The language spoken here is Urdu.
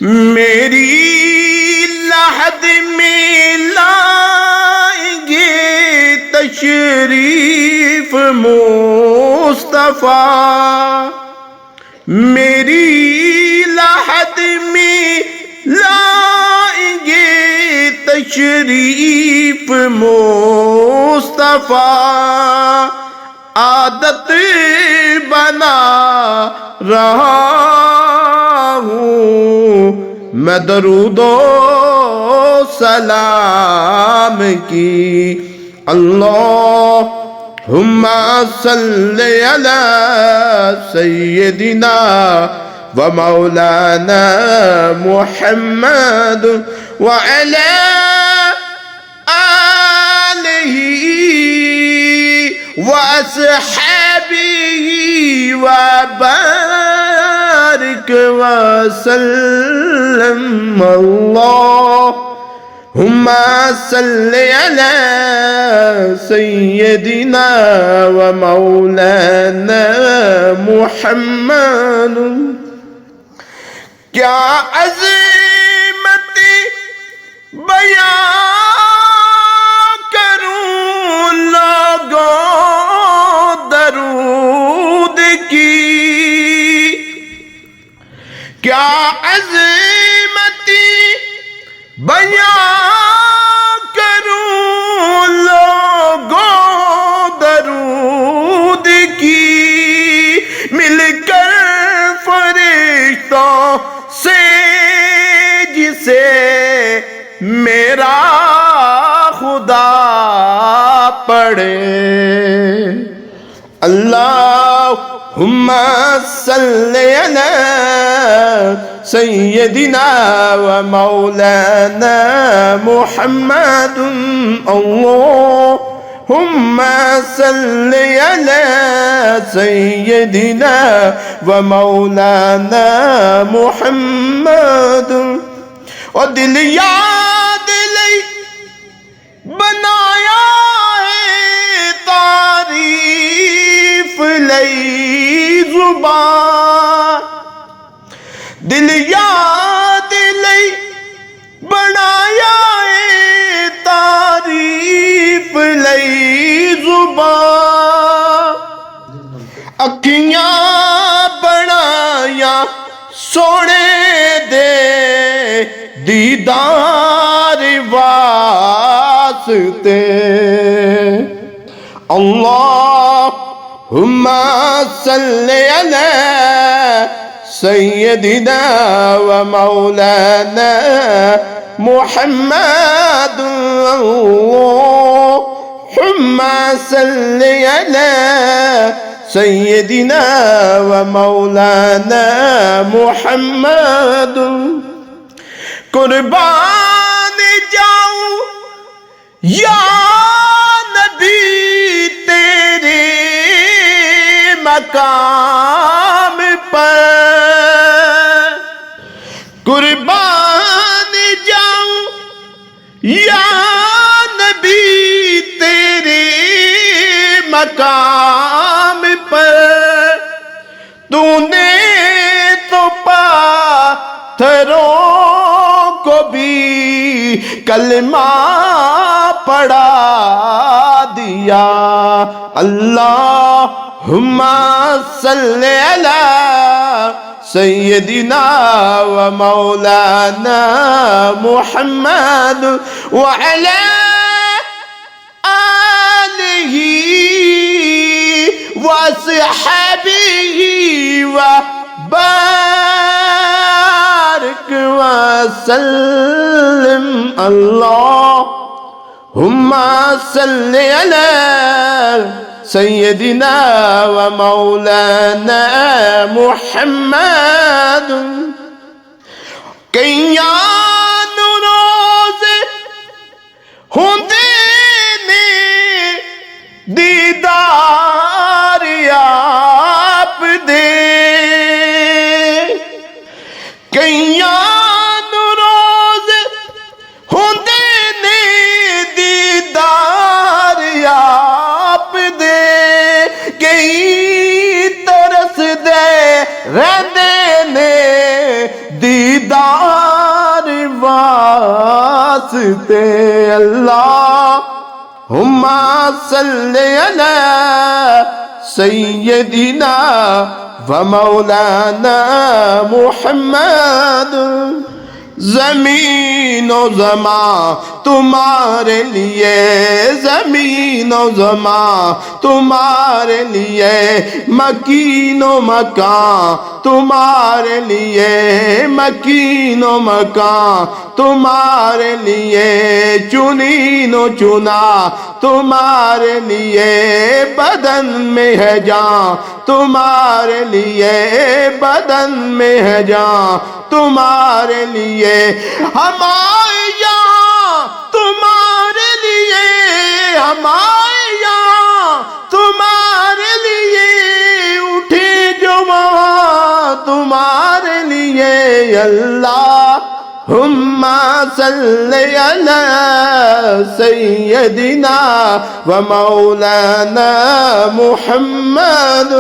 میری لحد میں لائیں گے تشریف مصطفیٰ، میری لحد میں لائیں گے تشریف مصطفیٰ، عادت بنا رہا ہوں میں درود و سلام کی۔ اللہم صلی علی سیدنا و مولانا محمد وعلی آلہ وَأَصْحَابِهِ وَبَارِكْ وَسَلِّمْ۔ اللہم صل علی سیدنا ومولانا محمد۔ کیا عظمت بیان کیا عظمت بیان کروں لوگوں درود کی، مل کر فرشتوں سے جسے میرا خدا پڑھے۔ اللہم صلی علی سیدنا و مولانا محمد۔ اللہم صلی علی سیدنا و مولانا محمد۔ اور دل یاد لئی بنایا ہے تعریف لئی زبان، دل یاد لئی بنایا ہے تعریف لئی زبان، اکھیاں بنایا سونے دے دیدار واسطے۔ اللہم صلی علی سیدنا و مولانا محمد۔ اللہم صلی علی سیدنا و مولانا محمد۔ قربان جاؤں یا نبی تیرے مقام پر، قربان جاؤں یا نبی تیرے مقام پر، تو نے تو پاتھروں کو بھی کلمہ پڑھا دیا۔ اللہم صلی علی سیدنا و مولانا محمد وعلی آلہ وصحبہ وبارک وسلم۔ اللہم صلی علی سیدنا و مولانا محمد۔ کئیان روز ہوندے نے دیدار آپ دے، کئیان روز ہوندے نے دیدار آپ دے، کئی ترس دے رہندے نے دیدار واسطے اللہم صلی علی سیدنا و مولانا محمد زمین و زمان تمہارے لیے زمین و زمان تمہارے لیے مکین و مکان تمہارے لیے مکین و مکان تمہارے لیے چنین و چنا تمہارے لیے بدن میں ہے جان تمہارے لیے بدن میں ہے جان تمہارے لیے ہمارے یہاں تمہارے لیے ہمارے یہاں تمہارے لیے اٹھے جو وہاں تمہارے لیے اللہم صلی علی سیدنا و مولانا محمد